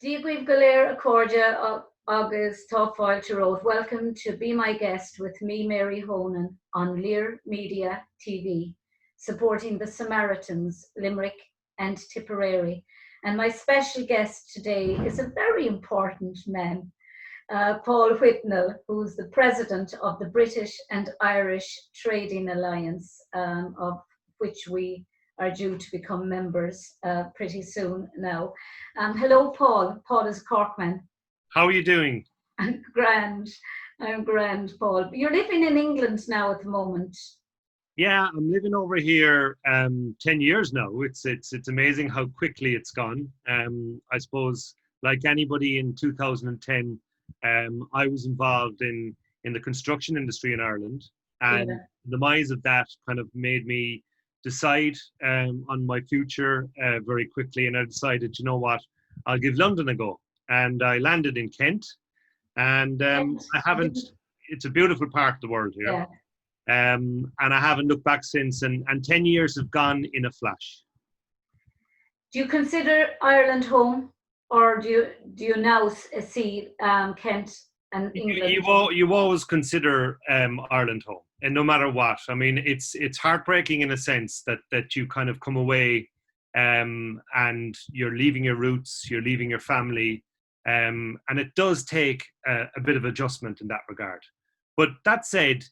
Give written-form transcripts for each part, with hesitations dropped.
Díogh Galéir Accordia agus Táfáil Road. Welcome to Be My Guest with me, Mary Honan, on Lear Media TV, supporting the Samaritans, Limerick and Tipperary. And my special guest today is a very important man, Paul Whitnell, who's the president of the British and Irish Trading Alliance, of which we are due to become members pretty soon now. Hello, Paul. Paul is Corkman. How are you doing? I'm grand. I'm grand, Paul. You're living in England now at the moment. Yeah, I'm living over here 10 years now. It's amazing how quickly it's gone. I suppose, like anybody in 2010, I was involved in the construction industry in Ireland, and the demise of that kind of made me decide on my future very quickly, and I decided, you know what, I'll give London a go, and I landed in Kent, and it's a beautiful part of the world here, and I haven't looked back since, and 10 years have gone in a flash. Do you consider Ireland home, or do you now see Kent and England? You always consider Ireland home, and no matter what. I mean, it's heartbreaking in a sense that you kind of come away and you're leaving your roots, you're leaving your family, and it does take a bit of adjustment in that regard. But that said,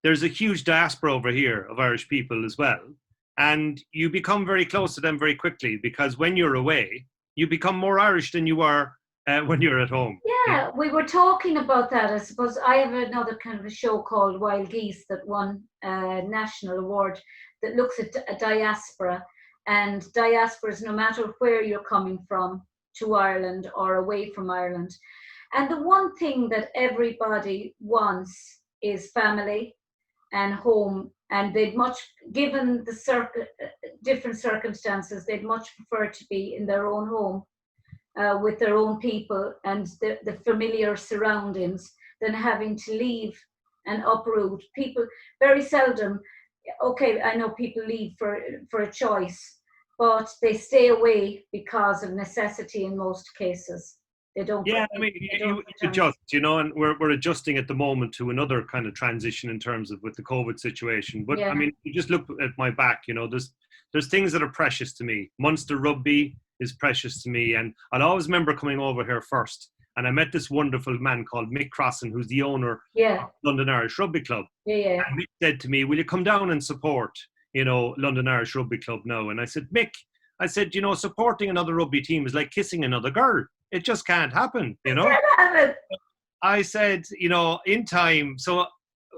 there's a huge diaspora over here of Irish people as well, and you become very close to them very quickly, because when you're away, you become more Irish than you are when you're at home. Yeah, we were talking about that. I suppose I have another kind of a show called Wild Geese that won a national award that looks at a diaspora, and diasporas, no matter where you're coming from, to Ireland or away from Ireland. And the one thing that everybody wants is family and home, and they'd much, given the different circumstances, they'd much prefer to be in their own home with their own people and the familiar surroundings than having to leave and uproot. People very seldom, okay, I know people leave for a choice, but they stay away because of necessity in most cases. They don't. Yeah, I mean, you adjust, you know, and we're adjusting at the moment to another kind of transition in terms of with the COVID situation. But I mean, you just look at my back, you know, there's things that are precious to me. Munster rugby is precious to me, and I'll always remember coming over here first, and I met this wonderful man called Mick Crossan, who's the owner of London Irish Rugby Club. And Mick said to me, will you come down and support, you know, London Irish Rugby Club now? And I said, Mick, you know, supporting another rugby team is like kissing another girl. It just can't happen, you know. I said, you know, in time, so,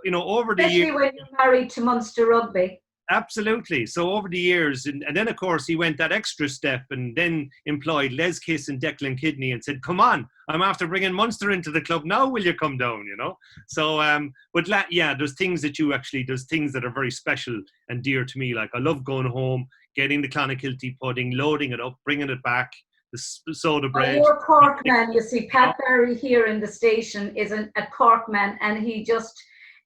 you know, over the years. Especially when you're married to Munster Rugby. Absolutely. So over the years, and then of course he went that extra step and then employed Les Kiss and Declan Kidney and said, come on, I'm after bringing Munster into the club now, will you come down, you know? So, but there's things that are very special and dear to me. Like I love going home, getting the Clonakilty pudding, loading it up, bringing it back, the soda bread. You're a Cork man, you see. Pat Barry here in the station is a Cork man, and he just,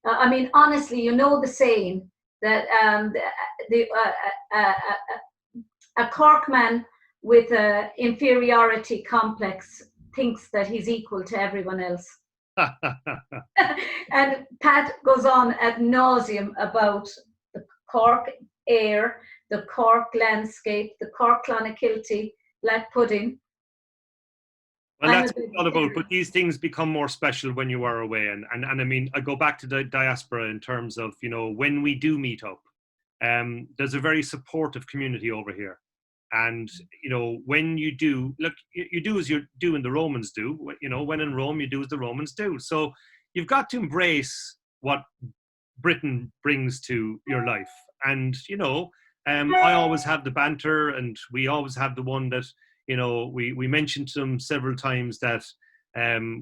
I mean, honestly, you know the saying, that a Cork man with an inferiority complex thinks that he's equal to everyone else. And Pat goes on ad nauseum about the Cork air, the Cork landscape, the Cork Clonakilty black pudding. Well, that's what it's all about, but these things become more special when you are away. And I mean, I go back to the diaspora in terms of, you know, when we do meet up, there's a very supportive community over here. And, you know, when you do, look, you do as you do and the Romans do, you know, when in Rome, you do as the Romans do. So you've got to embrace what Britain brings to your life. And, you know, I always have the banter, and we always have the one that, you know, we mentioned to them several times that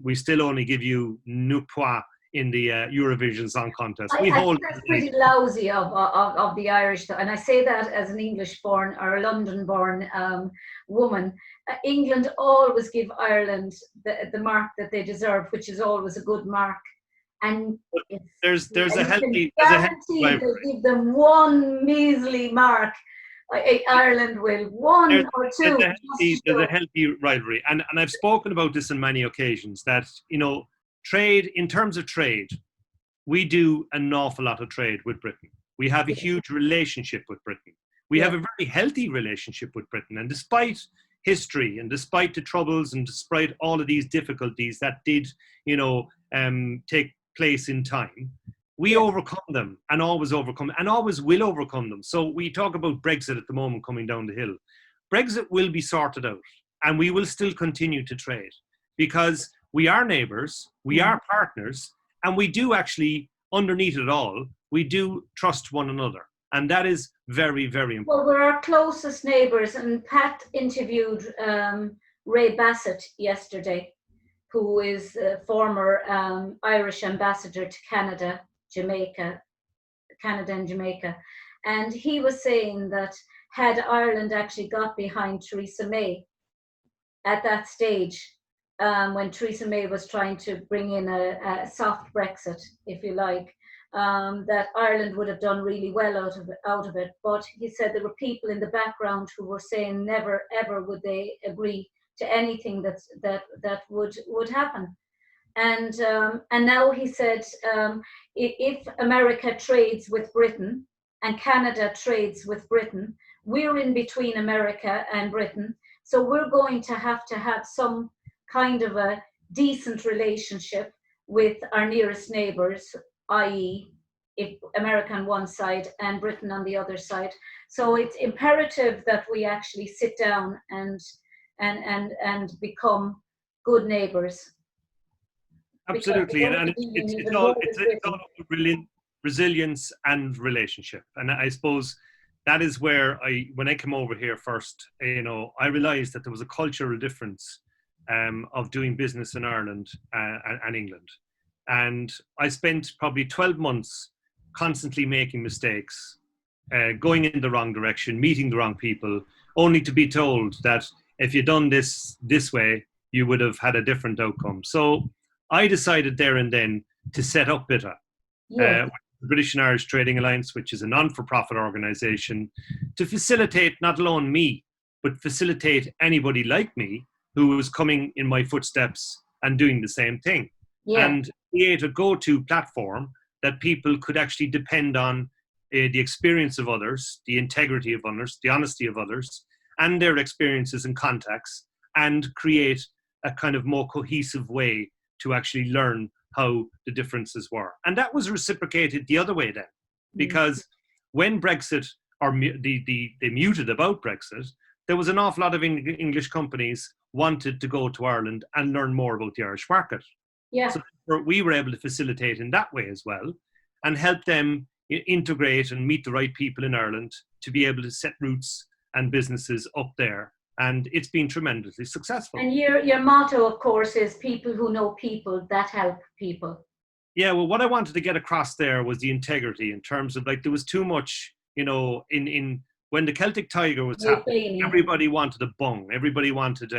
we still only give you nous pois in the Eurovision Song Contest. I think that's pretty lousy of the Irish, and I say that as an English-born or a London-born woman. England always give Ireland the mark that they deserve, which is always a good mark. And there's a healthy they give them one measly mark Ireland will one or two. There's a healthy rivalry, and I've spoken about this on many occasions. That trade, in terms of trade, we do an awful lot of trade with Britain. We have a huge relationship with Britain. We have a very healthy relationship with Britain, and despite history and despite the troubles and despite all of these difficulties that did, take place in time, we overcome them and always overcome and always will overcome them. So we talk about Brexit at the moment coming down the hill. Brexit will be sorted out and we will still continue to trade because we are neighbours, we are partners, and we do actually, underneath it all, we do trust one another. And that is very, very important. Well, we're our closest neighbours, and Pat interviewed Ray Bassett yesterday, who is a former Irish ambassador to Canada and Jamaica. And he was saying that had Ireland actually got behind Theresa May at that stage, when Theresa May was trying to bring in a soft Brexit, if you like, that Ireland would have done really well out of it. But he said there were people in the background who were saying never ever would they agree to anything that would happen. And now he said if America trades with Britain and Canada trades with Britain, we're in between America and Britain, so we're going to have some kind of a decent relationship with our nearest neighbours, i.e. if America on one side and Britain on the other side. So it's imperative that we actually sit down and become good neighbours. Absolutely, and it's all about resilience and relationship. And I suppose that is where when I came over here first, I realised that there was a cultural difference of doing business in Ireland and England. And I spent probably 12 months constantly making mistakes, going in the wrong direction, meeting the wrong people, only to be told that if you'd done this way, you would have had a different outcome. So I decided there and then to set up BITA, the British and Irish Trading Alliance, which is a non-for-profit organisation, to facilitate not alone me, but facilitate anybody like me who was coming in my footsteps and doing the same thing. And create a go-to platform that people could actually depend on the experience of others, the integrity of others, the honesty of others, and their experiences and contacts, and create a kind of more cohesive way to actually learn how the differences were. And that was reciprocated the other way then, because when Brexit, or they muted about Brexit, there was an awful lot of English companies wanted to go to Ireland and learn more about the Irish market. So we were able to facilitate in that way as well and help them integrate and meet the right people in Ireland to be able to set roots and businesses up there. And it's been tremendously successful. And your motto, of course, is people who know people that help people. Yeah, well, what I wanted to get across there was the integrity in terms of there was too much, in when the Celtic Tiger was happening, everybody wanted a bung. Everybody wanted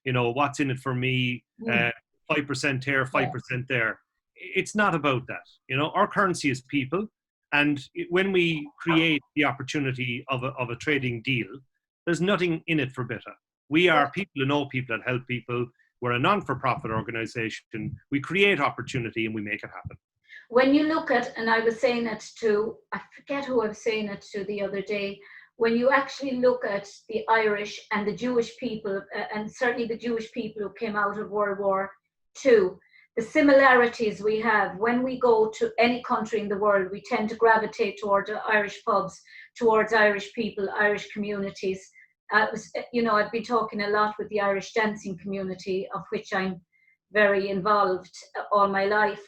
what's in it for me, 5% here, 5% there. It's not about that. Our currency is people. And when we create the opportunity of a trading deal, there's nothing in it for BITA. We are people who know people that help people. We're a non-for-profit organisation. We create opportunity and we make it happen. When you look at, and I was saying it to, I forget who I was saying it to the other day, when you actually look at the Irish and the Jewish people, and certainly the Jewish people who came out of World War II, the similarities we have when we go to any country in the world, we tend to gravitate towards Irish pubs, towards Irish people, Irish communities. I've been talking a lot with the Irish dancing community, of which I'm very involved all my life,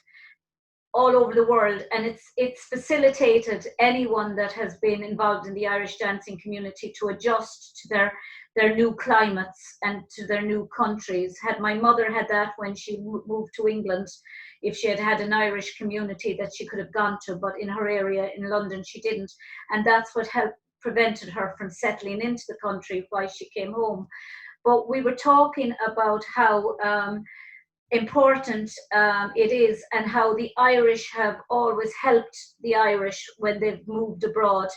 all over the world, and it's facilitated anyone that has been involved in the Irish dancing community to adjust to their new climates and to their new countries. Had my mother had that when she moved to England, if she had an Irish community that she could have gone to, but in her area in London she didn't, and that's what prevented her from settling into the country why she came home. But we were talking about how important it is, and how the Irish have always helped the Irish when they've moved abroad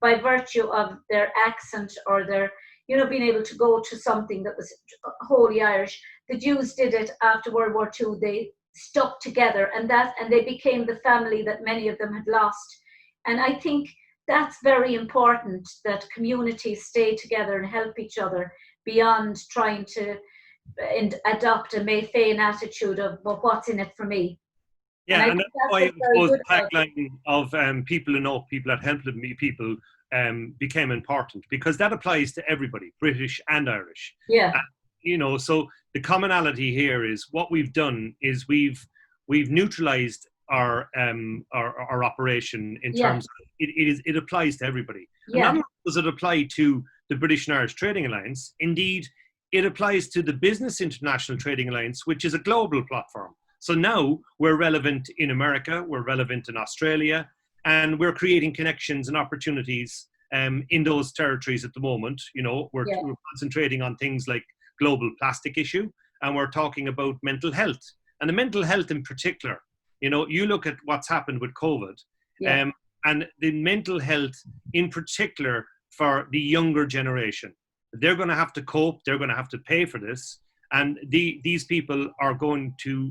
by virtue of their accent or their, being able to go to something that was wholly Irish. The Jews did it after World War II. They stuck together, and they became the family that many of them had lost. And I think that's very important, that communities stay together and help each other beyond trying to adopt a May Féin attitude of, well, what's in it for me? Yeah, and that's why I suppose the tagline of people who know people that help me people became important, because that applies to everybody, British and Irish. Yeah. So the commonality here is what we've done is we've neutralized our operation in terms of it applies to everybody. Yeah. And not only does it apply to the British and Irish Trading Alliance, indeed, it applies to the Business International Trading Alliance, which is a global platform. So now we're relevant in America, we're relevant in Australia, and we're creating connections and opportunities in those territories at the moment. We're concentrating on things like global plastic issue, and we're talking about mental health. And the mental health in particular, you look at what's happened with COVID, and the mental health in particular for the younger generation. They're going to have to cope, they're going to have to pay for this. And these people are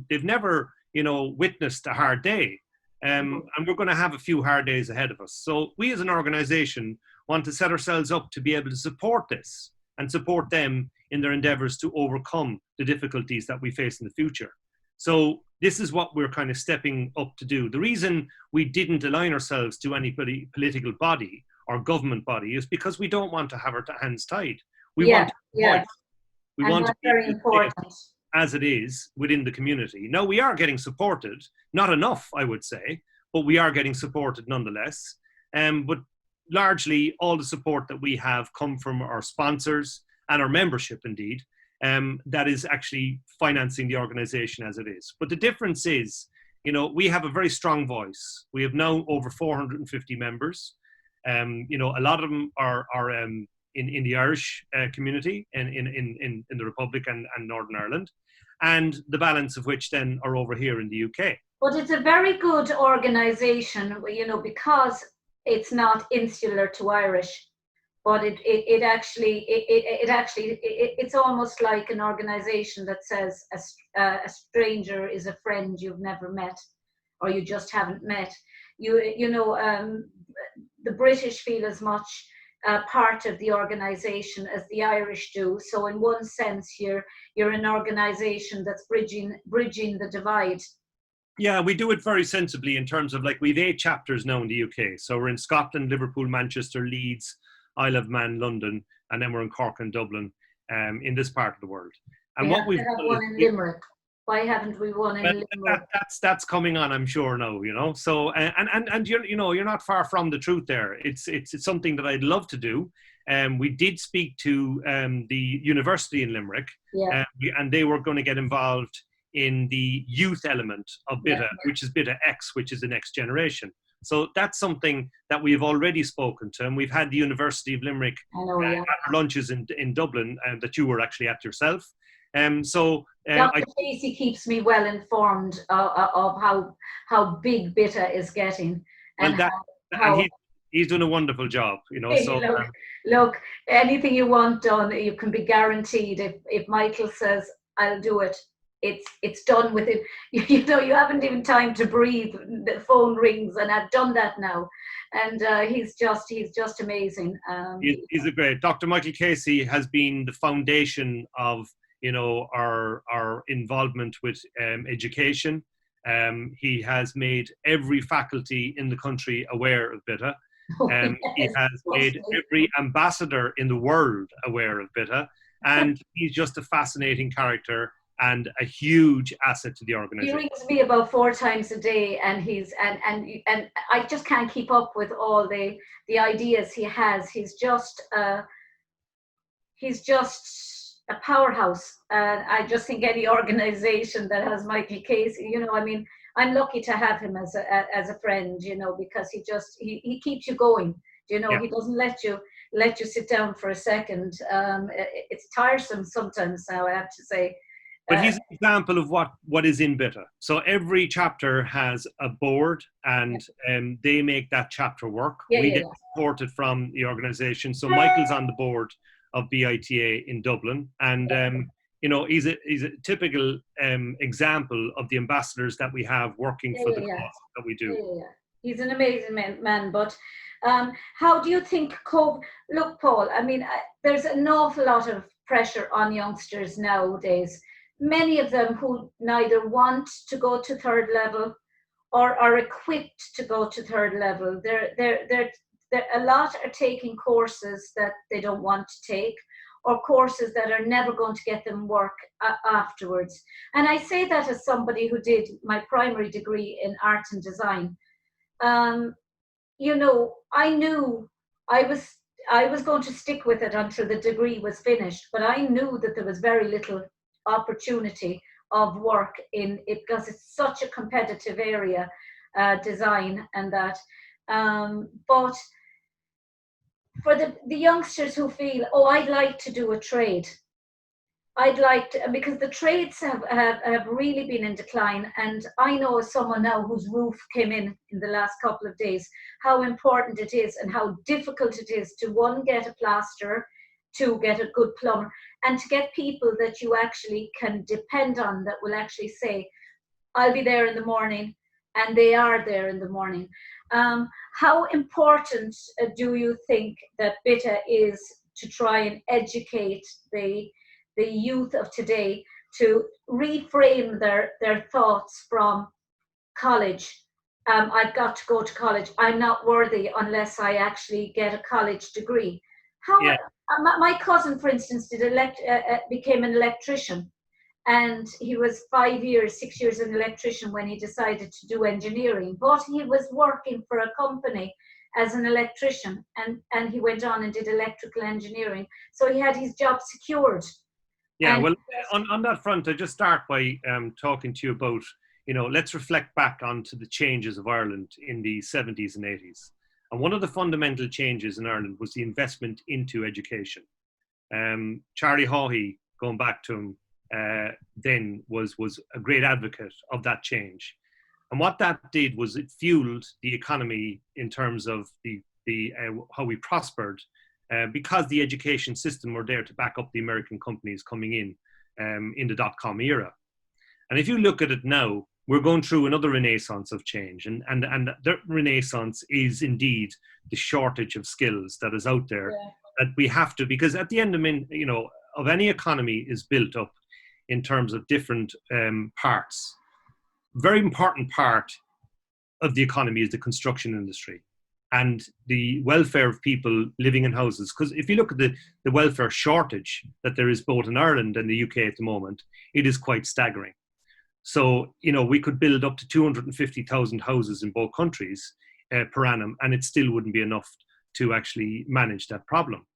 they've never, witnessed a hard day. And we're going to have a few hard days ahead of us. So we as an organization want to set ourselves up to be able to support this and support them in their endeavors to overcome the difficulties that we face in the future. So this is what we're kind of stepping up to do. The reason we didn't align ourselves to any political body or government body is because we don't want to have our hands tied. We want to be very important as it is within the community. Now we are getting supported, not enough, I would say, but we are getting supported nonetheless. But largely all the support that we have come from our sponsors and our membership indeed, that is actually financing the organization as it is. But the difference is, we have a very strong voice. We have now over 450 members. A lot of them are in the Irish community in the Republic and Northern Ireland, and the balance of which then are over here in the UK. But it's a very good organisation, because it's not insular to Irish, but it's almost like an organisation that says a stranger is a friend you've never met, or you just haven't met. The British feel as much part of the organisation as the Irish do. So in one sense, you're an organisation that's bridging the divide. Yeah, we do it very sensibly in terms of we've 8 chapters now in the UK. So we're in Scotland, Liverpool, Manchester, Leeds, Isle of Man, London, and then we're in Cork and Dublin in this part of the world. And what we've got one in Limerick. Why haven't we won in Limerick? That's coming on, I'm sure now. So and you're not far from the truth there. It's something that I'd love to do. We did speak to the university in Limerick, and they were going to get involved in the youth element of BITA, which is BITA X, which is the next generation. So that's something that we've already spoken to, and we've had the University of Limerick at lunches in Dublin that you were actually at yourself. Dr. Casey keeps me well informed of how big BITA is getting, and he's doing a wonderful job. Look, anything you want done, you can be guaranteed. If Michael says I'll do it, it's done with it. You haven't even time to breathe. The phone rings, and I've done that now. And he's just amazing. He's a great. Dr. Michael Casey has been the foundation of our involvement with education. He has made every faculty in the country aware of BITA. He has made every ambassador in the world aware of BITA, and he's just a fascinating character and a huge asset to the organization. He rings me about 4 times a day, and and I just can't keep up with all the ideas he has. He's just a powerhouse. I just think any organization that has Michael Casey, I'm lucky to have him as a friend, because he keeps you going. He doesn't let you sit down for a second. It's tiresome sometimes now, I have to say. But he's an example of what is in Bita. So every chapter has a board, and they make that chapter work. We get supported from the organisation. So Michael's on the board of BITA in Dublin, and he's a typical example of the ambassadors that we have working for the cause that we do. He's an amazing man. But how do you think look, Paul, I mean, there's an awful lot of pressure on youngsters nowadays. Many of them who neither want to go to third level or are equipped to go to third level. They're a lot are taking courses that they don't want to take, or courses that are never going to get them work afterwards. And I say that as somebody who did my primary degree in art and design. I knew I was going to stick with it until the degree was finished, but I knew that there was very little opportunity of work in it because it's such a competitive area, design and that. But for the youngsters who feel, I'd like to do a trade. I'd like to, because the trades have really been in decline. And I know as someone now whose roof came in the last couple of days, how important it is and how difficult it is to, one, get a plasterer, to get a good plumber, and to get people that you actually can depend on, that will actually say, I'll be there in the morning, and they are there in the morning. How important do you think that Bita is to try and educate the youth of today to reframe their thoughts from college? I've got to go to college. I'm not worthy unless I actually get a college degree. My cousin, for instance, became an electrician, and he was 6 years an electrician when he decided to do engineering. But he was working for a company as an electrician, and he went on and did electrical engineering. So he had his job secured. Yeah, well, on that front, I just start by talking to you about, let's reflect back onto the changes of Ireland in the 70s and 80s. And one of the fundamental changes in Ireland was the investment into education. Charlie Haughey, going back to him, then was a great advocate of that change. And what that did was it fueled the economy in terms of the how we prospered, because the education system were there to back up the American companies coming in the dot-com era. And if you look at it now, we're going through another renaissance of change. And that renaissance is indeed the shortage of skills that is out there, that we have to, because at the end of any economy is built up in terms of different parts. Very important part of the economy is the construction industry and the welfare of people living in houses. Because if you look at the welfare shortage that there is both in Ireland and the UK at the moment, it is quite staggering. So, we could build up to 250,000 houses in both countries per annum, and it still wouldn't be enough to actually manage that problem.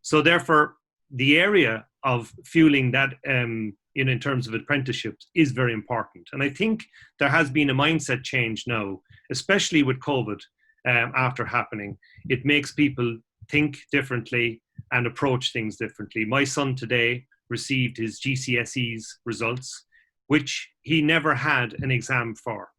So therefore, the area of fueling that in terms of apprenticeships is very important. And I think there has been a mindset change now, especially with COVID after happening. It makes people think differently and approach things differently. My son today received his GCSEs results, which he never had an exam for.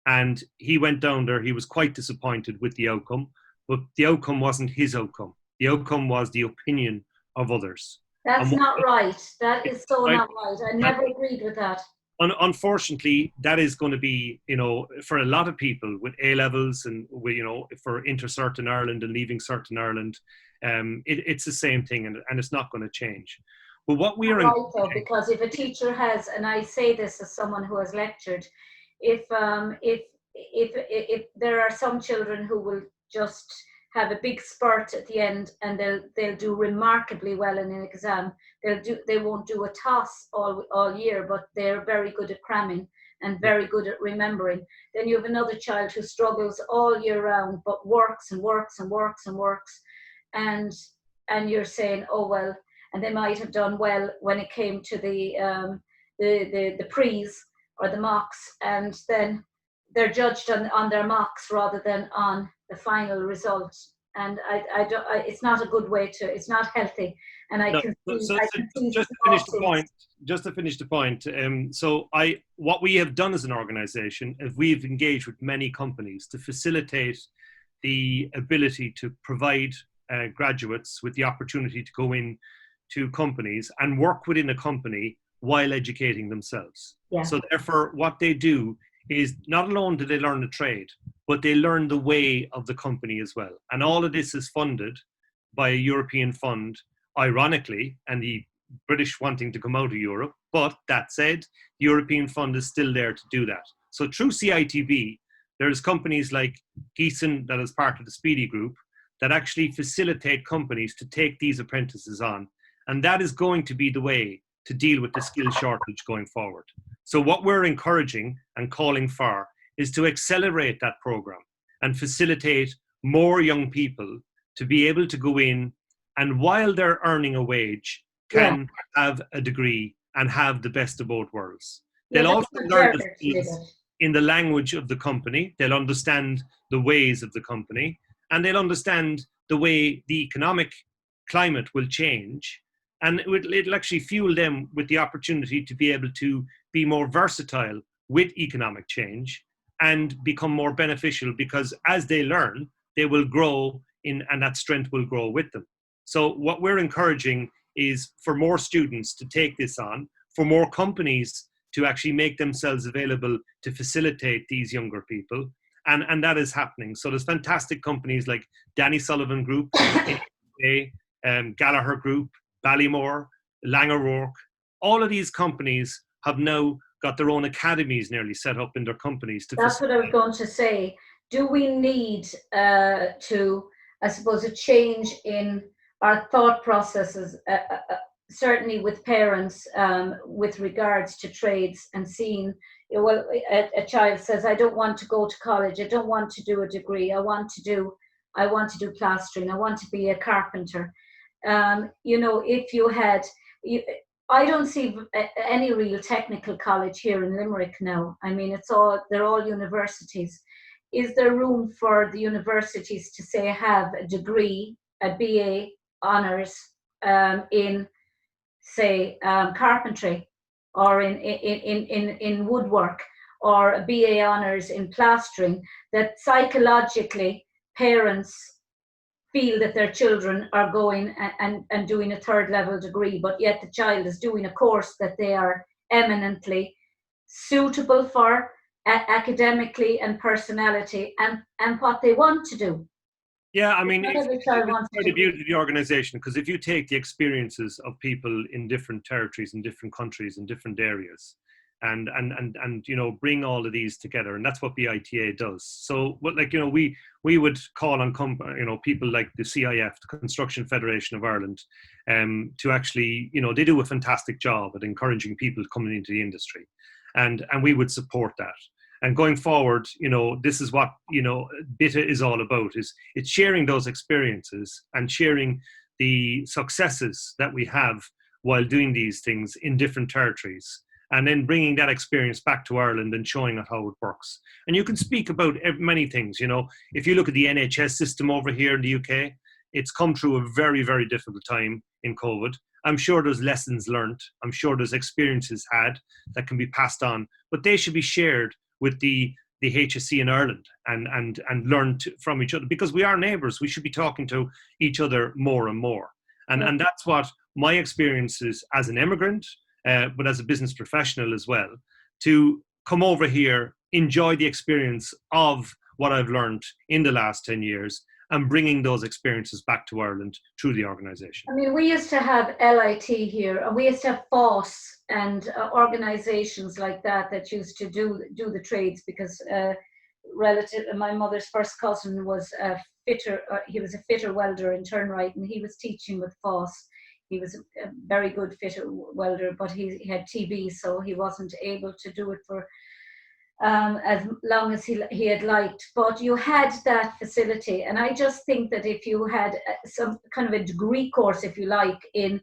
And he went down there, he was quite disappointed with the outcome, but the outcome wasn't his outcome. The outcome was the opinion of others. That's not right. That is so not right. I never agreed with that. Unfortunately, that is going to be, for a lot of people with A-levels and, for Intercert in Ireland and leaving Cert in Ireland, it's the same thing, and it's not going to change. But what we are because if a teacher has, and I say this as someone who has lectured, if there are some children who will just have a big spurt at the end and they'll do remarkably well in an exam. They won't do a toss all year, but they're very good at cramming and very good at remembering. Then you have another child who struggles all year round but works and works and works and works, and you're saying, oh well, and they might have done well when it came to the pre's or the mocks, and then they're judged on their mocks rather than on the final result. and I don't. It's not a good way to. It's not healthy, and I No, can see. so I can see just to finish the point, what we have done as an organization is we've engaged with many companies to facilitate the ability to provide graduates with the opportunity to go in to companies and work within a company while educating themselves. Yeah. So therefore, what they do is not alone do they learn the trade, but they learn the way of the company as well. And all of this is funded by a European fund, ironically, and the British wanting to come out of Europe. But that said, the European fund is still there to do that. So through CITB, there's companies like Geeson, that is part of the Speedy Group, that actually facilitate companies to take these apprentices on. And that is going to be the way to deal with the skill shortage going forward. So what we're encouraging and calling for is to accelerate that program and facilitate more young people to be able to go in and while they're earning a wage, can have a degree and have the best of both worlds. They'll also learn the skills in the language of the company. They'll understand the ways of the company, and they'll understand the way the economic climate will change. And it'll actually fuel them with the opportunity to be able to be more versatile with economic change and become more beneficial, because as they learn, they will grow in, and that strength will grow with them. So what we're encouraging is for more students to take this on, for more companies to actually make themselves available to facilitate these younger people. And that is happening. So there's fantastic companies like Danny Sullivan Group, Gallagher Group, Ballymore, Lang O'Rourke. All of these companies have now got their own academies nearly set up in their companies. That's what I was going to say. Do we need to, I suppose, a change in our thought processes, certainly with parents, with regards to trades and seeing, well, a child says, I don't want to go to college, I don't want to do a degree, I want to do plastering, I want to be a carpenter. If you had, I don't see any real technical college here in Limerick now. I mean, they're all universities. Is there room for the universities to say have a degree, a BA honours in, say, carpentry, or in woodwork, or a BA honours in plastering, that psychologically parents feel that their children are going and doing a third level degree, but yet the child is doing a course that they are eminently suitable for academically and personality and what they want to do. Yeah, I mean, it's the beauty of the organization, because if you take the experiences of people in different territories, in different countries, in different areas, and bring all of these together, and that's what BITA does. So, we would call on people like the CIF, the Construction Federation of Ireland, to actually, they do a fantastic job at encouraging people coming into the industry, and we would support that. And going forward, this is what, BITA is all about, it's sharing those experiences and sharing the successes that we have while doing these things in different territories, and then bringing that experience back to Ireland and showing it how it works. And you can speak about many things, if you look at the NHS system over here in the UK, it's come through a very, very difficult time in COVID. I'm sure there's lessons learned. I'm sure there's experiences had that can be passed on, but they should be shared with the HSE in Ireland and learn from each other, because we are neighbours. We should be talking to each other more and more. And that's what my experience is as an immigrant, but as a business professional as well, to come over here, enjoy the experience of what I've learned in the last 10 years, and bringing those experiences back to Ireland through the organisation. I mean, we used to have LIT here, and we used to have FOSS and organisations like that used to do the trades, because my mother's first cousin was a fitter. He was a fitter welder in Turnright, and he was teaching with FOSS. He was a very good fitter welder, but he had TB, so he wasn't able to do it for as long as he had liked. But you had that facility, and I just think that if you had some kind of a degree course, if you like, in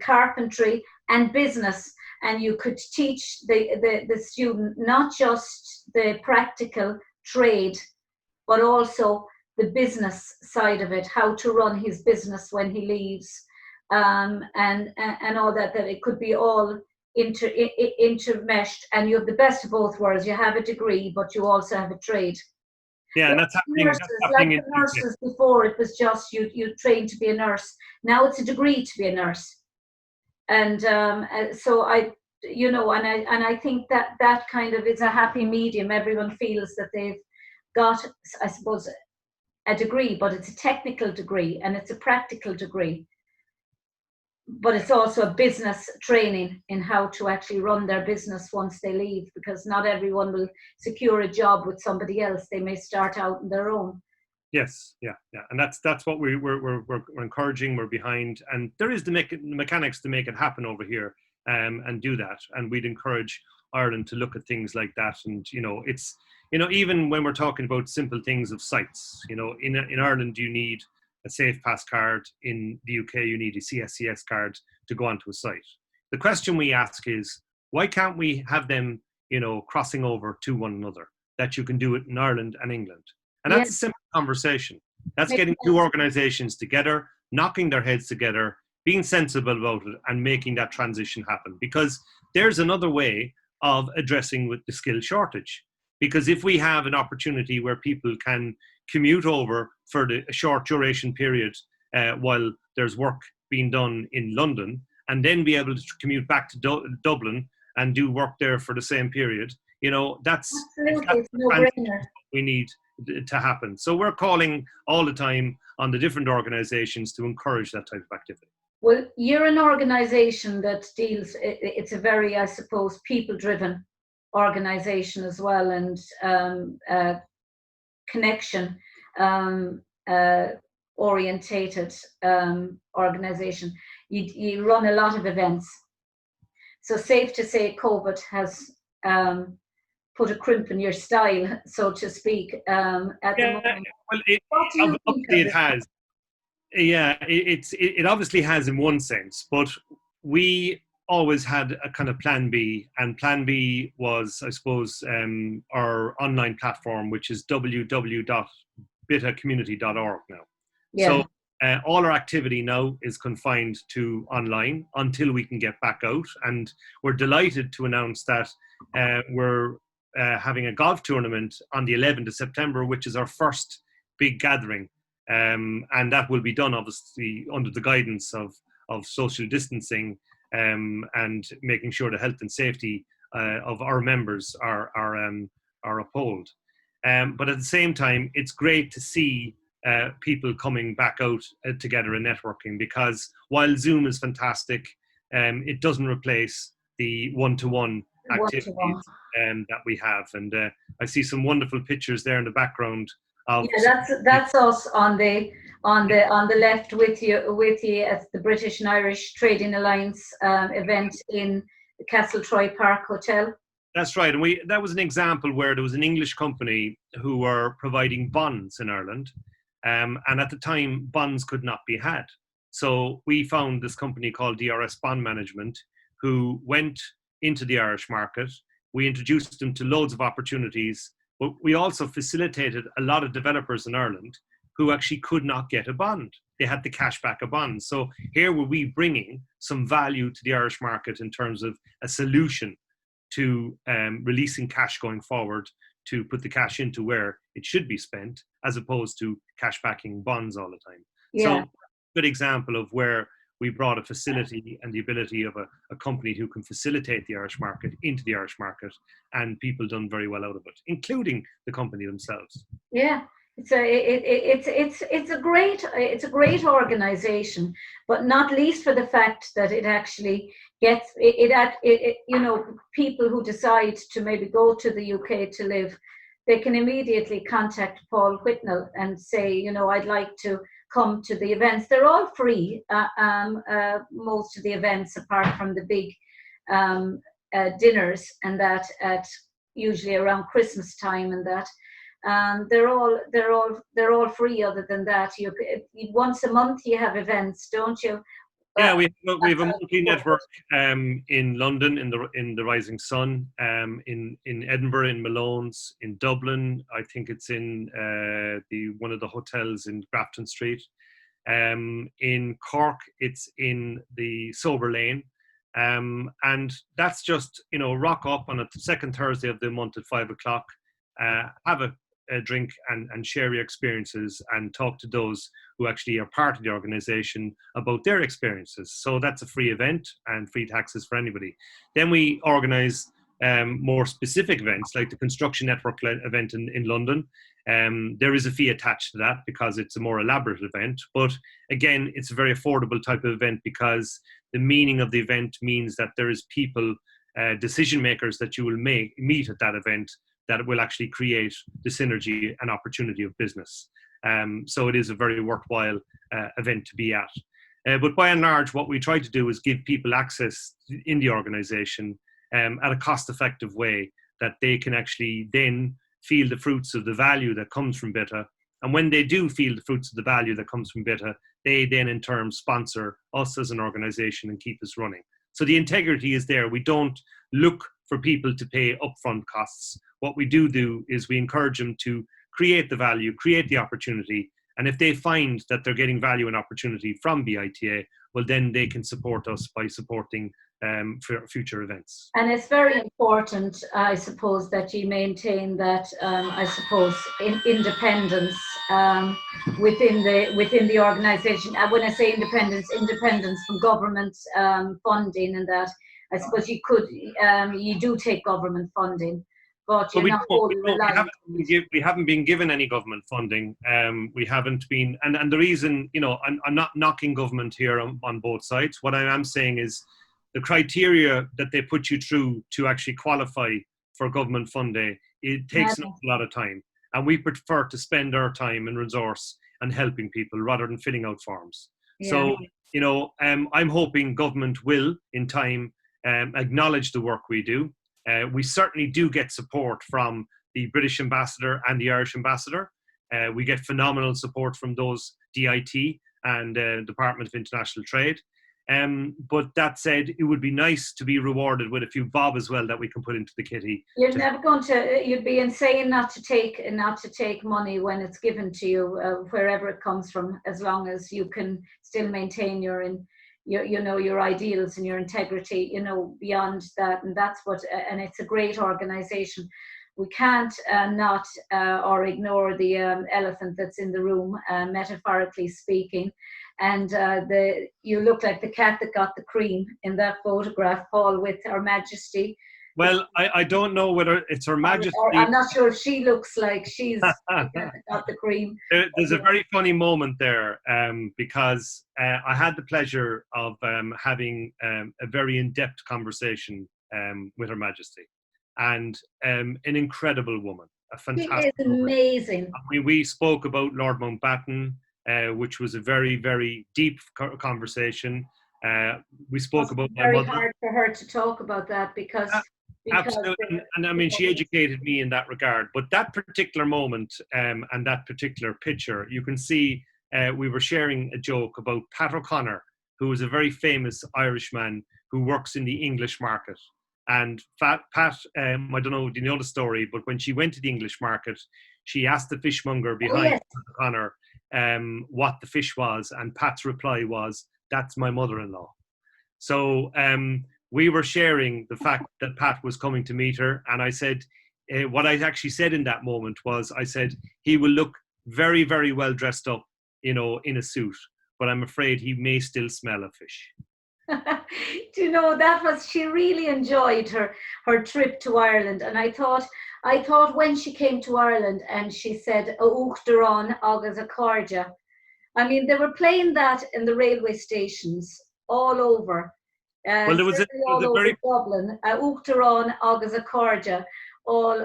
carpentry and business, and you could teach the student not just the practical trade, but also the business side of it, how to run his business when he leaves, and all that it could be all intermeshed, and you have the best of both worlds. You have a degree, but you also have a trade. Yeah, and that's happening. Like the nurses before, it was just you trained to be a nurse. Now it's a degree to be a nurse, and so I think that kind of is a happy medium. Everyone feels that they've got, I suppose, a degree, but it's a technical degree and it's a practical degree. But it's also a business training in how to actually run their business once they leave, because not everyone will secure a job with somebody else. They may start out on their own. Yes, yeah, and that's what we're encouraging. We're behind, and there is the mechanics to make it happen over here, and do that. And we'd encourage Ireland to look at things like that. And it's even when we're talking about simple things of sites, in Ireland you need a Safe Pass card. In the UK, you need a CSCS card to go onto a site. The question we ask is, why can't we have them, crossing over to one another, that you can do it in Ireland and England? And that's a simple conversation. That's getting two organizations together, knocking their heads together, being sensible about it, and making that transition happen. Because there's another way of addressing with the skill shortage. Because if we have an opportunity where people can commute over for a short duration period while there's work being done in London, and then be able to commute back to Dublin and do work there for the same period, that's no-brainer. We need to happen. So we're calling all the time on the different organizations to encourage that type of activity. Well, you're an organization that deals, it's a very, I suppose, people-driven organization as well, and connection orientated organization. You run a lot of events. So safe to say COVID has put a crimp in your style, so to speak, at the moment. Well, obviously it has. Yeah, it obviously has in one sense, but we always had a kind of plan B, and plan B was, I suppose, our online platform, which is www.bitacommunity.org now. Yeah. So all our activity now is confined to online until we can get back out, and we're delighted to announce that we're having a golf tournament on the 11th of September, which is our first big gathering, and that will be done obviously under the guidance of social distancing, and making sure the health and safety of our members are upheld. But at the same time, it's great to see people coming back out together and networking, because while Zoom is fantastic, it doesn't replace the one-to-one activities that we have. And I see some wonderful pictures there in the background. That's us on the left with you at the British and Irish Trading Alliance event in the Castletroy Park Hotel. That's right, and that was an example where there was an English company who were providing bonds in Ireland, and at the time bonds could not be had. So we found this company called DRS Bond Management, who went into the Irish market. We introduced them to loads of opportunities. But we also facilitated a lot of developers in Ireland who actually could not get a bond. They had to cash back a bond. So here were we bringing some value to the Irish market in terms of a solution to releasing cash going forward, to put the cash into where it should be spent, as opposed to cash backing bonds all the time. Yeah. So good example of where we brought a facility and the ability of a company who can facilitate the Irish market into the Irish market, and people done very well out of it, including the company themselves. Yeah, it's a great organization, but not least for the fact that it actually gets people who decide to maybe go to the UK to live, they can immediately contact Paul Whitnell and say, I'd like to come to the events. They're all free, most of the events, apart from the big dinners and that at usually around Christmas time, and that they're all free. Other than that, you once a month you have events, don't you? Yeah, we have a monthly network in London, in the Rising Sun, in Edinburgh, in Malone's, in Dublin. I think it's in the one of the hotels in Grafton Street. In Cork, it's in the Sober Lane. And that's just, rock up on a second Thursday of the month at 5 o'clock, have a drink and share your experiences and talk to those who actually are part of the organization about their experiences. So that's a free event and free taxes for anybody. Then we organize more specific events like the Construction Network event in London. There is a fee attached to that because it's a more elaborate event. But again, it's a very affordable type of event because the meaning of the event means that there is people, decision makers that you will meet at that event that will actually create the synergy and opportunity of business. So it is a very worthwhile event to be at. But by and large, what we try to do is give people access in the organization at a cost-effective way that they can actually then feel the fruits of the value that comes from BITA. And when they do feel the fruits of the value that comes from BITA, they then in turn sponsor us as an organization and keep us running. So the integrity is there. We don't look for people to pay upfront costs. What we do is we encourage them to create the value, create the opportunity. And if they find that they're getting value and opportunity from BITA, well, then they can support us by supporting for future events. And it's very important, I suppose, that you maintain that, independence within the organisation. When I say independence from government funding, and that I suppose you do take government funding, but you're not wholly reliant. We haven't been given any government funding. We haven't been, and the reason, I'm not knocking government here on both sides. What I am saying is the criteria that they put you through to actually qualify for government funding, it takes an awful lot of time. And we prefer to spend our time and resource on helping people rather than filling out forms. Yeah. So, I'm hoping government will, in time, acknowledge the work we do. We certainly do get support from the British ambassador and the Irish ambassador. We get phenomenal support from those DIT and Department of International Trade. But that said, it would be nice to be rewarded with a few bob as well that we can put into the kitty. You'd be insane not to take money when it's given to you, wherever it comes from, as long as you can still maintain your ideals and your integrity, beyond that. And that's and it's a great organization. We can't not or ignore the elephant that's in the room, metaphorically speaking. And you look like the cat that got the cream in that photograph, Paul, with Her Majesty. Well, I don't know whether it's Her Majesty. I'm not sure if she looks like she's got the cream. There's a very funny moment there because I had the pleasure of having a very in-depth conversation with Her Majesty. And an incredible woman, a fantastic She is amazing. We spoke about Lord Mountbatten, which was a very, very deep conversation. We spoke about my mother. It's very hard for her to talk about that because absolutely, and I mean, she educated me in that regard. But that particular moment and that particular picture, you can see we were sharing a joke about Pat O'Connor, who is a very famous Irishman who works in the English market. And Pat, I don't know, do you know the story? But when she went to the English market, she asked the fishmonger behind O'Connor what the fish was, and Pat's reply was, "That's my mother-in-law." So we were sharing the fact that Pat was coming to meet her, and I said, what I actually said in that moment was, I said, he will look very, very well dressed up, in a suit, but I'm afraid he may still smell of fish. Do you know, she really enjoyed her trip to Ireland, and I thought when she came to Ireland and she said Uachtaráin agus a Cáride, I mean, they were playing that in the railway stations all over. Well, there was all over Dublin, Uachtaráin agus a Cáride, all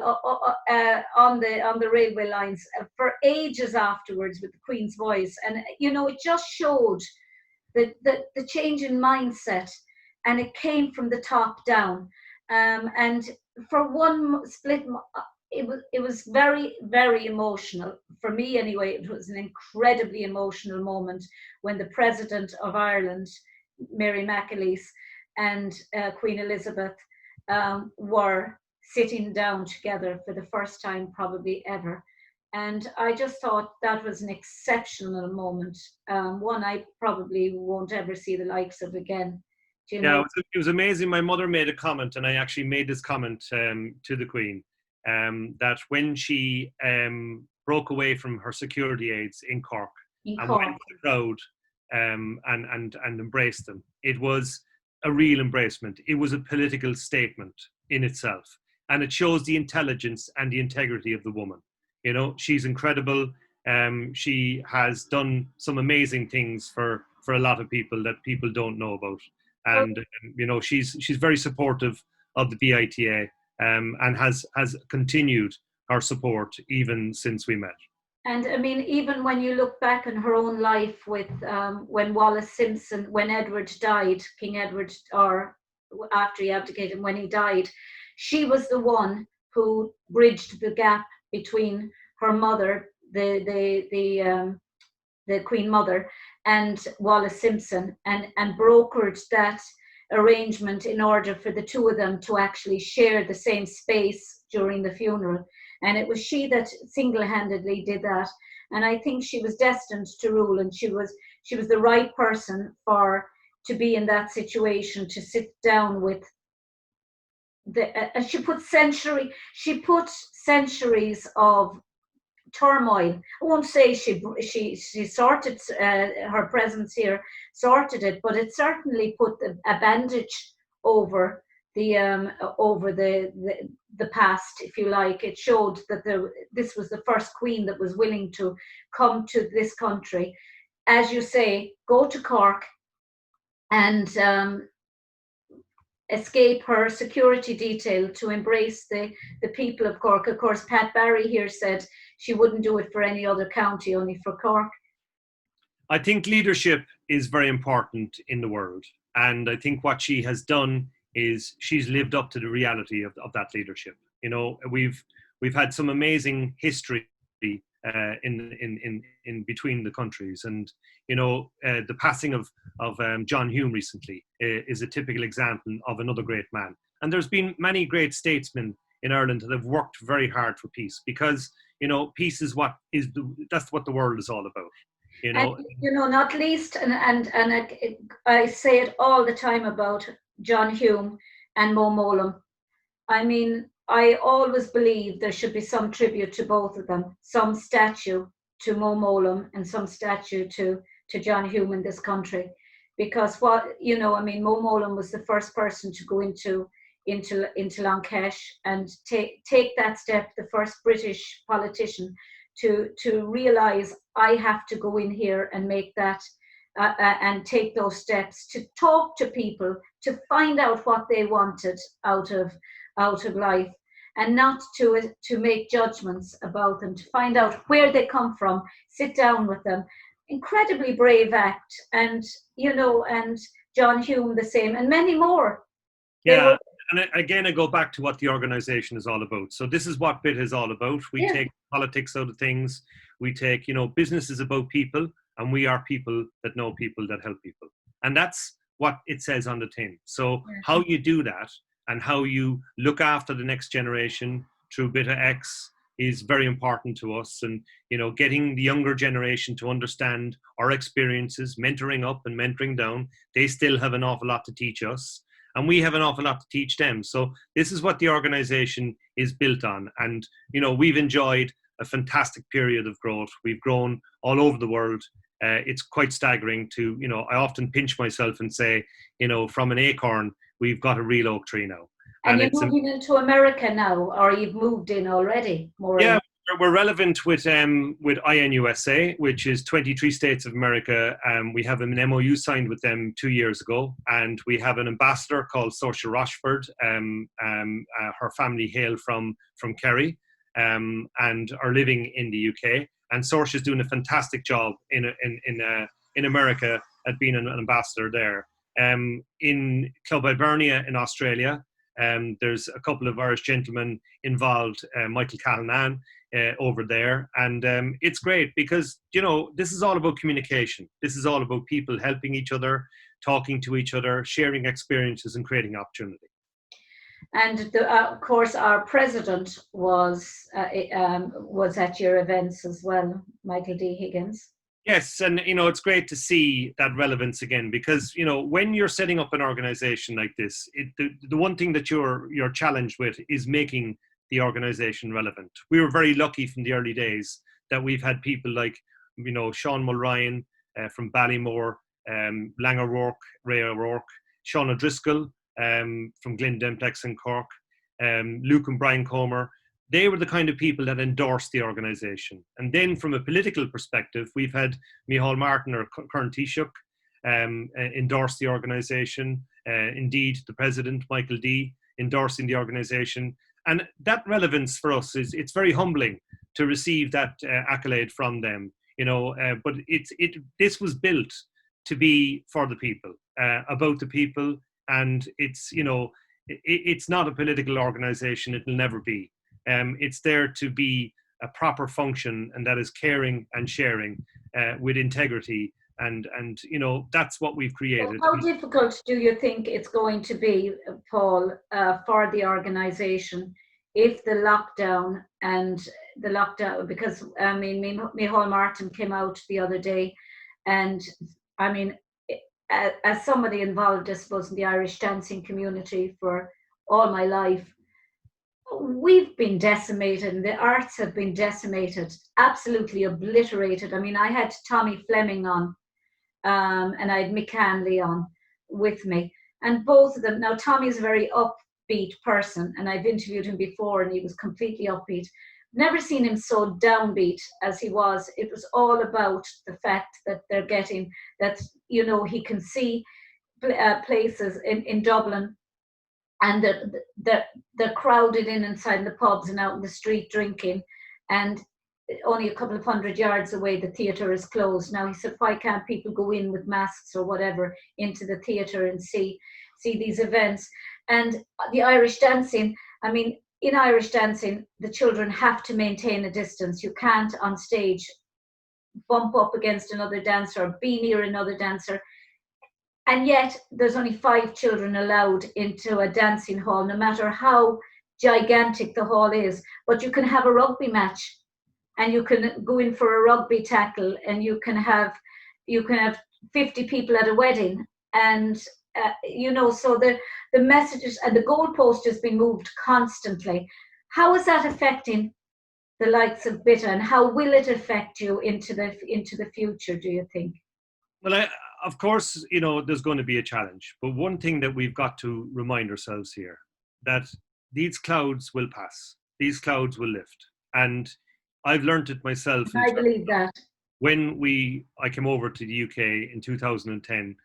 on the railway lines for ages afterwards with the Queen's voice, and it just showed the change in mindset, and it came from the top down. And for one split, it was very, very emotional. For me anyway, it was an incredibly emotional moment when the President of Ireland Mary McAleese and Queen Elizabeth were sitting down together for the first time probably ever. And I just thought that was an exceptional moment, one I probably won't ever see the likes of again. Do you Yeah, know? it was amazing. My mother made a comment, and I actually made this comment to the Queen, that when she broke away from her security aides in Cork In and Cork. went to the crowd and embraced them, it was a real embracement. It was a political statement in itself, and it shows the intelligence and the integrity of the woman. You know, she's incredible. She has done some amazing things for a lot of people that people don't know about. And you know, she's very supportive of the BITA, and has continued her support even since we met. And I mean, even when you look back on her own life with when Wallace Simpson, when Edward died, King Edward, or after he abdicated, when he died, she was the one who bridged the gap between her mother, the Queen Mother, and Wallace Simpson, and brokered that arrangement in order for the two of them to actually share the same space during the funeral. And it was she that single-handedly did that. And I think she was destined to rule, and she was the right person to be in that situation, to sit down with she put centuries of turmoil. I won't say she sorted her presence here, sorted it, but it certainly put a bandage over the past, if you like. It showed that this was the first queen that was willing to come to this country, as you say, go to Cork and escape her security detail to embrace the people of Cork. Of course, Pat Barry here said she wouldn't do it for any other county, only for Cork. I think leadership is very important in the world. And I think what she has done is she's lived up to the reality of that leadership. You know, we've had some amazing history in between the countries, and you know, the passing of John Hume recently is a typical example of another great man. And there's been many great statesmen in Ireland that have worked very hard for peace, because you know, peace is that's what the world is all about. You know, and, you know, not least, and I say it all the time about John Hume and Mo Mowlam. I mean, I always believe there should be some tribute to both of them, some statue to Mo Mowlam and some statue to John Hume in this country. Because Mo Mowlam was the first person to go into Lankesh and take that step, the first British politician to realize, I have to go in here and make that and take those steps, to talk to people, to find out what they wanted out of life, and not to make judgments about them, to find out where they come from, sit down with them. Incredibly brave act. And you know, and John Hume the same, and many more. Yeah. And again, I go back to what the organization is all about. So this is what BIT is all about. We take politics out of things. We take, you know, business is about people, and we are people that know people that help people. And that's what it says on the tin. So how you do that and how you look after the next generation through BITA X is very important to us. And, you know, getting the younger generation to understand our experiences, mentoring up and mentoring down. They still have an awful lot to teach us, and we have an awful lot to teach them. So this is what the organization is built on. And, you know, we've enjoyed a fantastic period of growth. We've grown all over the world. It's quite staggering to, you know, I often pinch myself and say, you know, from an acorn, we've got a real oak tree now. And you're moving into America now, or you've moved in already? Yeah, we're relevant with INUSA, which is 23 states of America. We have an MOU signed with them 2 years ago, and we have an ambassador called Saoirse Rochford. Her family hail from Kerry, and are living in the UK. And Saoirse is doing a fantastic job in America at being an ambassador there. In Club Hibernia in Australia, there's a couple of Irish gentlemen involved, Michael Callanan over there. And it's great because, you know, this is all about communication. This is all about people helping each other. talking to each other, sharing experiences and creating opportunity. And of course, our president was at your events as well, Michael D. Higgins. Yes, and it's great to see that relevance again, because when you're setting up an organization like this, the one thing that you're challenged with is making the organization relevant. We were very lucky from the early days that we've had people like Sean Mulryan from Ballymore, Lang O'Rourke, Ray O'Rourke, Sean O'Driscoll from Glyn Demplex in Cork, Luke and Brian Comer. They were the kind of people that endorsed the organisation. And then from a political perspective, we've had Micheál Martin or Kern Taoiseach endorse the organisation. Indeed, the president, Michael D., endorsing the organisation. And that relevance for us it's very humbling to receive that accolade from them. But this was built to be for the people, about the people, and it's not a political organisation. It will never be. It's there to be a proper function, and that is caring and sharing with integrity, and that's what we've created. How difficult do you think it's going to be, Paul, for the organisation if the lockdown because Micheál Martin came out the other day, and as somebody involved, I suppose, in the Irish dancing community for all my life, we've been decimated, and the arts have been decimated, absolutely obliterated. I had Tommy Fleming on, and I had Mick Hanley on with me, and both of them. Now, Tommy's a very upbeat person, and I've interviewed him before, and he was completely upbeat. Never seen him so downbeat as he was. It was all about the fact that they're getting that, he can see places in Dublin, and they're crowded inside the pubs and out in the street drinking, and only a couple of 100 yards away the theatre is closed. Now, he said, why can't people go in with masks or whatever into the theatre and see these events? And the Irish dancing, in Irish dancing, the children have to maintain a distance. You can't on stage bump up against another dancer or be near another dancer. And yet there's only 5 children allowed into a dancing hall, no matter how gigantic the hall is. But you can have a rugby match, and you can go in for a rugby tackle, and you can have 50 people at a wedding. And so the messages and the goalpost has been moved constantly. How is that affecting the likes of BITA, and how will it affect you into the future, do you think? Well, of course, there's going to be a challenge. But one thing that we've got to remind ourselves here, that these clouds will pass. These clouds will lift. And I've learned it myself. I believe that. When I came over to the UK in 2010,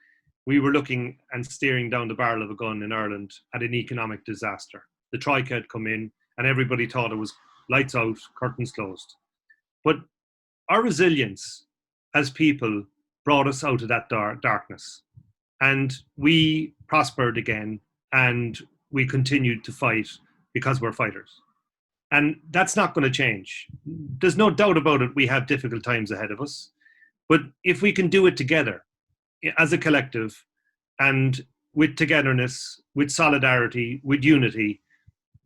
we were looking and staring down the barrel of a gun in Ireland at an economic disaster. The Troika had come in, and everybody thought it was lights out, curtains closed. But our resilience as people brought us out of that darkness, and we prospered again, and we continued to fight because we're fighters. And that's not going to change. There's no doubt about it. We have difficult times ahead of us, but if we can do it together as a collective, and with togetherness, with solidarity, with unity,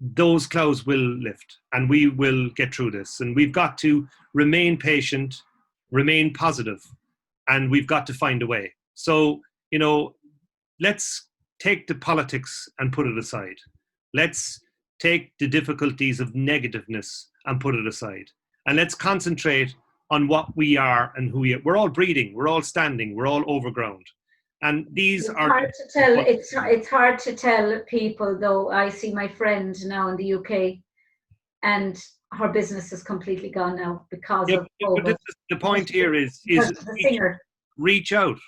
those clouds will lift, and we will get through this. And we've got to remain patient, remain positive, and we've got to find a way. So, let's take the politics and put it aside. Let's take the difficulties of negativeness and put it aside. And let's concentrate on what we are and who we are. We're all breathing, we're all standing, we're all overground. And these are hard to tell. It's hard to tell people, though. I see my friend now in the UK, and her business is completely gone now because of COVID. But the point here is reach out.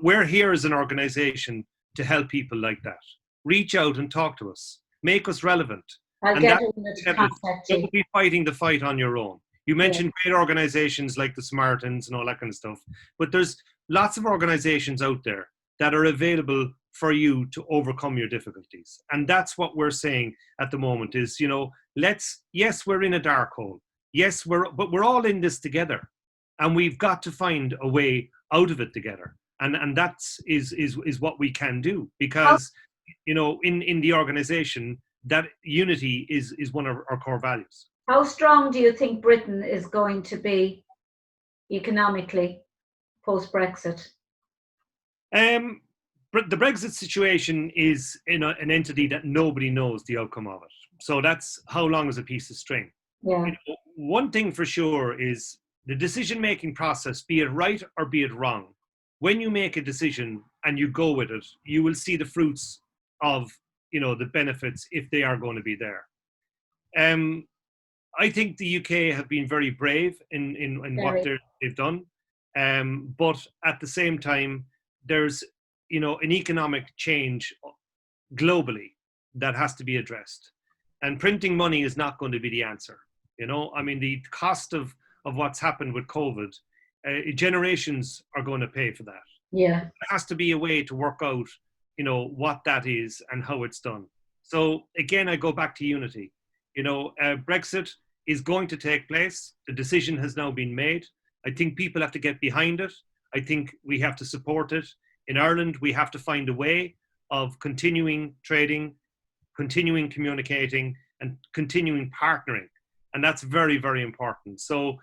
We're here as an organization to help people like that. Reach out and talk to us. Make us relevant. I'll get in to contact you. Don't be fighting the fight on your own. You mentioned great organizations like the Samaritans and all that kind of stuff, but there's lots of organizations out there that are available for you to overcome your difficulties. And that's what we're saying at the moment is, yes, we're in a dark hole. Yes, but we're all in this together. and we've got to find a way out of it together. And that's is what we can do, because in the organization, that unity is one of our core values. How strong do you think Britain is going to be economically post-Brexit? The Brexit situation is an entity that nobody knows the outcome of it. So that's how long is a piece of string. Yeah. One thing for sure is the decision-making process, be it right or be it wrong. When you make a decision and you go with it, you will see the fruits of the benefits, if they are going to be there. I think the UK have been very brave in what they've done, but at the same time, there's an economic change globally that has to be addressed, and printing money is not going to be the answer. The cost of what's happened with COVID, generations are going to pay for that. Yeah, there has to be a way to work out what that is and how it's done. So again, I go back to unity. Brexit is going to take place. The decision has now been made. I think people have to get behind it. I think we have to support it. In Ireland, we have to find a way of continuing trading, continuing communicating, and continuing partnering. And that's very, very important. So,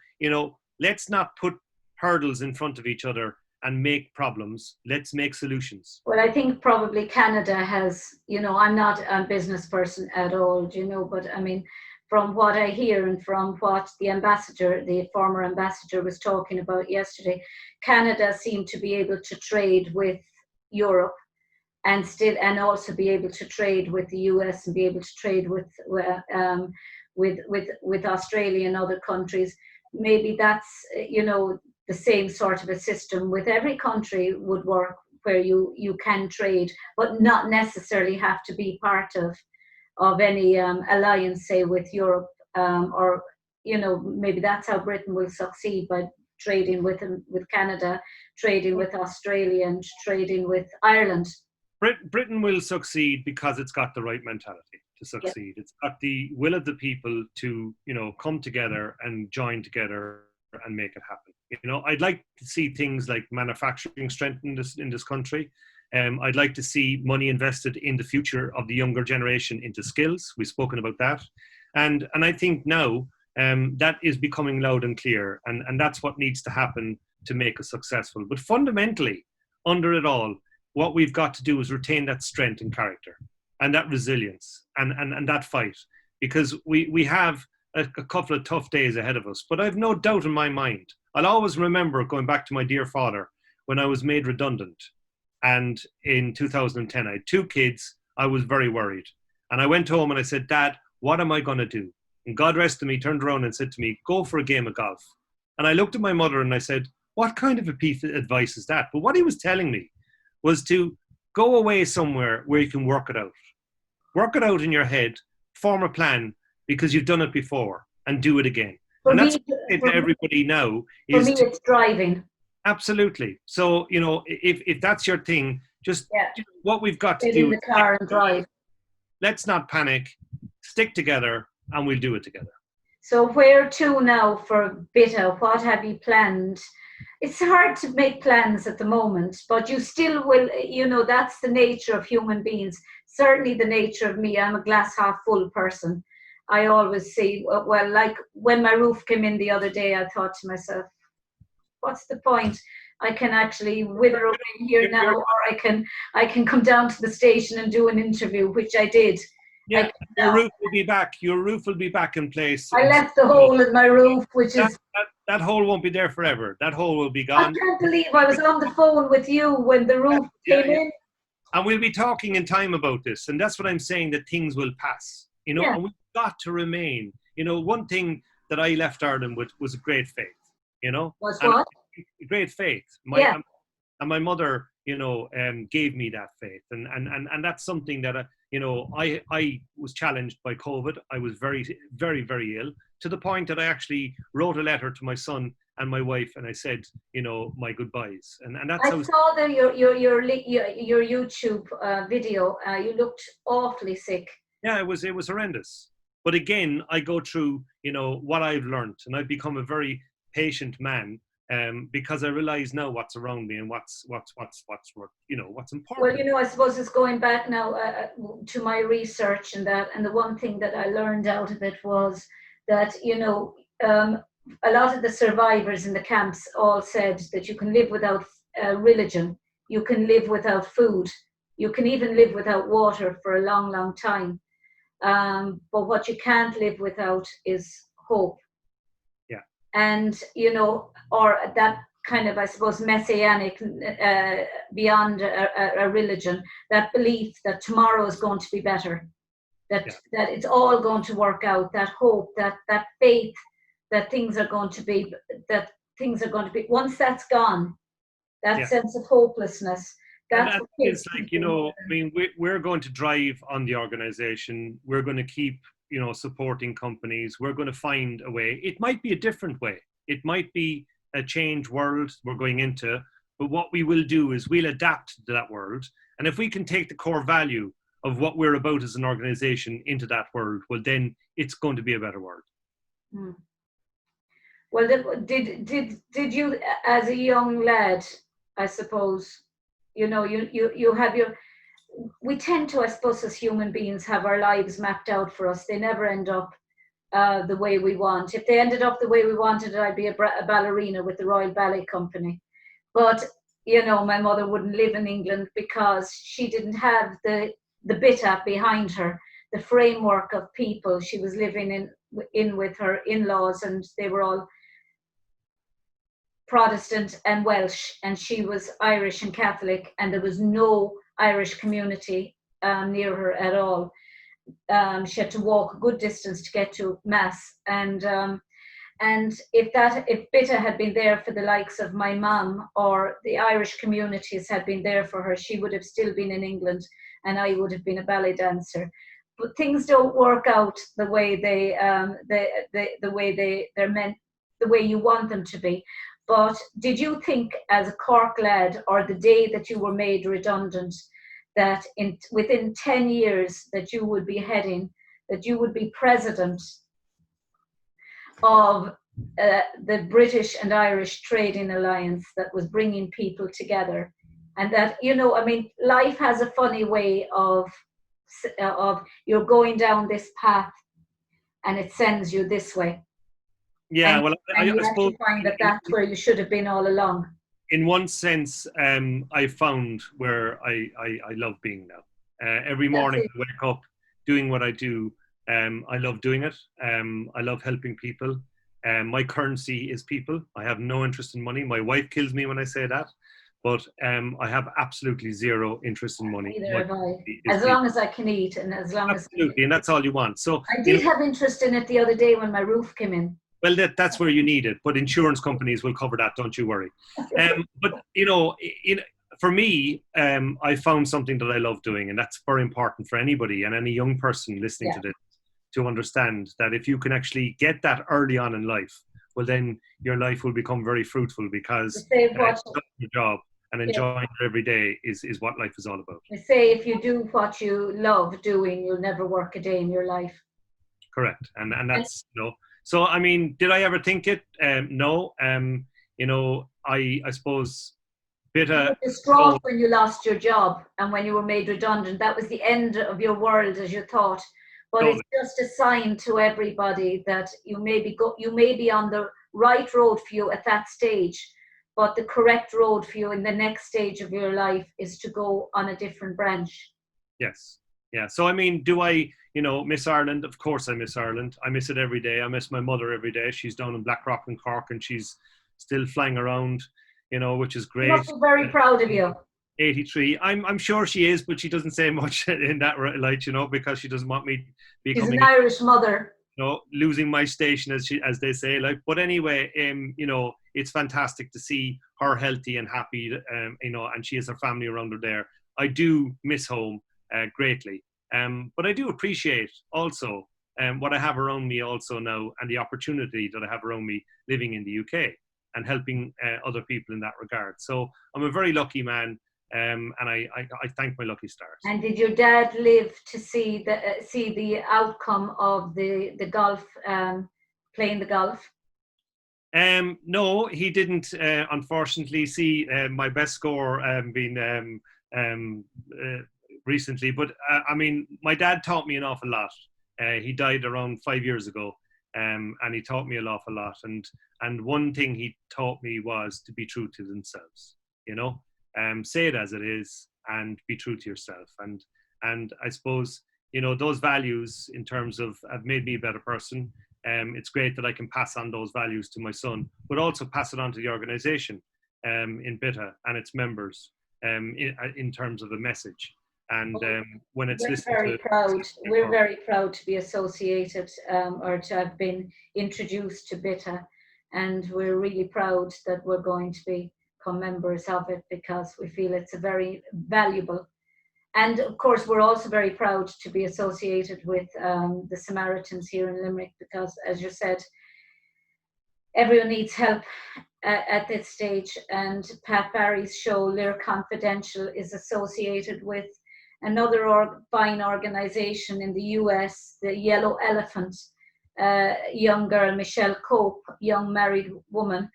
let's not put hurdles in front of each other and make problems. Let's make solutions. Well, I think probably Canada has, I'm not a business person at all, but I mean, from what I hear and from what the former ambassador was talking about yesterday, Canada seemed to be able to trade with Europe and also be able to trade with the US and be able to trade with Australia and other countries. Maybe that's, the same sort of a system with every country would work, where you can trade, but not necessarily have to be part of any alliance, say, with Europe, or maybe that's how Britain will succeed, by trading with Canada, trading with Australia, and trading with Ireland. Britain will succeed because it's got the right mentality to succeed. Yeah. It's got the will of the people to come together and join together and make it happen. I'd like to see things like manufacturing strengthened in this country. I'd like to see money invested in the future of the younger generation into skills. We've spoken about that. And I think now that is becoming loud and clear. And that's what needs to happen to make us successful. But fundamentally, under it all, what we've got to do is retain that strength and character and that resilience and that fight. Because we have a couple of tough days ahead of us. But I've no doubt in my mind, I'll always remember going back to my dear father when I was made redundant. And in 2010, I had 2 kids. I was very worried. And I went home and I said, Dad, what am I going to do? And God rest him, he turned around and said to me, go for a game of golf. And I looked at my mother and I said, what kind of a piece of advice is that? But what he was telling me was to go away somewhere where you can work it out. Work it out in your head, form a plan, because you've done it before, and do it again. And that's what I say to everybody now. For me, it's driving. Absolutely. So, if that's your thing, just what we've got to do. In the car and drive. Let's not panic, stick together, and we'll do it together. So where to now for BITA? What have you planned? It's hard to make plans at the moment, but you still will, that's the nature of human beings. Certainly the nature of me. I'm a glass half full person. I always say, well, like when my roof came in the other day, I thought to myself, what's the point? I can actually wither away here now, or I can come down to the station and do an interview, which I did. Yeah, your roof will be back. Your roof will be back in place. I left the hole in my roof, which is... That hole won't be there forever. That hole will be gone. I can't believe I was on the phone with you when the roof came in. And we'll be talking in time about this. And that's what I'm saying, that things will pass. And we've got to remain. One thing that I left Ireland with was a great faith. Was what? Great faith. And my mother, gave me that faith. And that's something that, I was challenged by COVID. I was very, very, very ill, to the point that I actually wrote a letter to my son and my wife, and I said, my goodbyes. And that's I saw your YouTube video. You looked awfully sick. Yeah, it was horrendous. But again, I go through, what I've learned, and I've become a very patient man because I realize now what's around me and what's what's Well, important. I suppose it's going back now to my research and that, and the one thing that I learned out of it was that, a lot of the survivors in the camps all said that you can live without religion, you can live without food, you can even live without water for a long, long time. But what you can't live without is hope. Yeah. And, or that kind of, I suppose, messianic, beyond a religion, that belief that tomorrow is going to be better, that it's all going to work out, that hope, that faith, that things are going to be, once that's gone, that sense of hopelessness, that's what it's like, I mean, we're going to drive on the organization, we're going to keep, supporting companies, we're going to find a way. It might be a different way, it might be a change world we're going into, but what we will do is we'll adapt to that world. And if we can take the core value of what we're about as an organization into that world, well, then it's going to be a better world. Well, did you, as a young lad, I suppose, you have we tend to, I suppose, as human beings, have our lives mapped out for us. They never end up the way we want. If they ended up the way we wanted, I'd be a ballerina with the Royal Ballet Company. But, my mother wouldn't live in England because she didn't have the bita behind her, the framework of people she was living in with her in-laws, and they were all Protestant and Welsh, and she was Irish and Catholic, and there was no Irish community near her at all. She had to walk a good distance to get to mass, and if Bita had been there for the likes of my mum, or the Irish communities had been there for her, she would have still been in England, and I would have been a ballet dancer. But things don't work out the way they're meant, the way you want them to be. But did you think, as a Cork lad, or the day that you were made redundant, that within 10 years that you would be president of the British and Irish Trading Alliance that was bringing people together? And that, life has a funny way of you're going down this path and it sends you this way. Yeah, well, I suppose find that that's where you should have been all along. In one sense, I found where I love being now. Every morning I wake up doing what I do. I love doing it. I love helping people. My currency is people. I have no interest in money. My wife kills me when I say that, but I have absolutely zero interest in money. Neither have I. As long as I can eat, and as long absolutely, and that's all you want. So I did have interest in it the other day when my roof came in. Well, that's where you need it, but insurance companies will cover that. Don't you worry. But for me, I found something that I love doing, and that's very important for anybody and any young person listening to this to understand that if you can actually get that early on in life, well, then your life will become very fruitful, because your job and enjoying it every day is what life is all about. They say if you do what you love doing, you'll never work a day in your life. Correct, and that's So, I mean, did I ever think it? No. I suppose you were distraught when you lost your job and when you were made redundant. That was the end of your world, as you thought. But it's just a sign to everybody that you may be on the right road for you at that stage, but the correct road for you in the next stage of your life is to go on a different branch. Yes. Yeah. So, I mean, do I, miss Ireland? Of course I miss Ireland. I miss it every day. I miss my mother every day. She's down in Blackrock and Cork, and she's still flying around, which is great. She must be very proud of you. 83. I'm sure she is, but she doesn't say much in that light, because she doesn't want me becoming. She's an Irish mother. Losing my station, as they say. But anyway, it's fantastic to see her healthy and happy, and she has her family around her there. I do miss home greatly, but I do appreciate also what I have around me also now, and the opportunity that I have around me living in the UK and helping other people in that regard. So I'm a very lucky man. And I thank my lucky stars. And did your dad live to see the outcome of the golf, playing the golf? No, he didn't. Unfortunately, see my best score being recently. But I mean, my dad taught me an awful lot. He died around 5 years ago, and he taught me an awful lot. And one thing he taught me was to be true to themselves. You know, say it as it is, and be true to yourself. And I suppose, you know, those values in terms of have made me a better person. It's great that I can pass on those values to my son, but also pass it on to the organisation in BITA and its members in terms of the message. And when it's listened to, we're very proud to be associated or to have been introduced to BITA, and we're really proud that we're going to become members of it because we feel it's a very valuable. And of course, we're also very proud to be associated with the Samaritans here in Limerick because, as you said, everyone needs help at this stage. And Pat Barry's show, Lyric Confidential, is associated with another fine organization in the US, the Yellow Elephant, young girl, Michelle Cope, young married woman.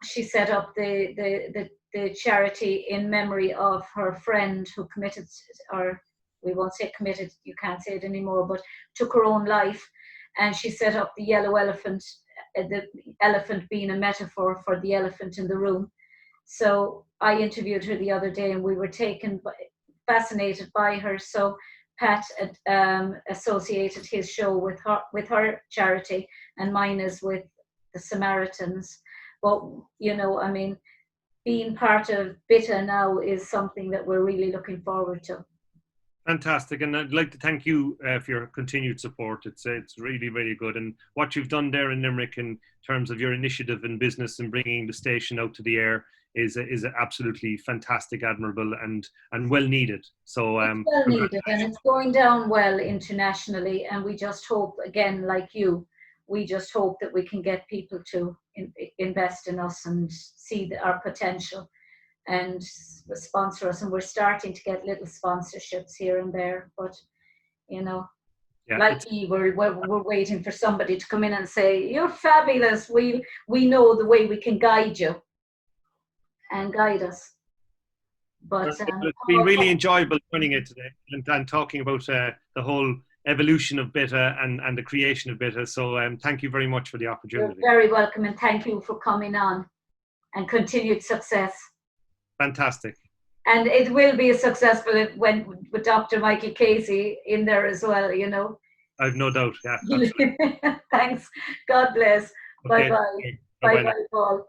She set up the charity in memory of her friend who committed, or we won't say committed, you can't say it anymore, but took her own life. And she set up the Yellow Elephant, the elephant being a metaphor for the elephant in the room. So I interviewed her the other day and we were fascinated by her. So Pat associated his show with her charity, and mine is with the Samaritans. But, you know, I mean, being part of BITA now is something that we're really looking forward to. Fantastic, and I'd like to thank you for your continued support. It's really, really good, and what you've done there in Limerick in terms of your initiative in business and bringing the station out to the air is absolutely fantastic, admirable, and well needed. So it's well needed, and it's going down well internationally. And we just hope, again, like you, we just hope that we can get people to invest in us and see our potential and sponsor us. And we're starting to get little sponsorships here and there, but you know, like you, we're waiting for somebody to come in and say, you're fabulous, we know the way we can guide you and guide us. But it's been really enjoyable joining it today and talking about the whole evolution of BITA and the creation of BITA. So thank you very much for the opportunity. You're very welcome, and thank you for coming on, and continued success. Fantastic. And it will be a successful with Dr. Michael Casey in there as well, you know. I've no doubt, yeah. Thanks. God bless. Okay. Bye-bye. Bye-bye, Paul.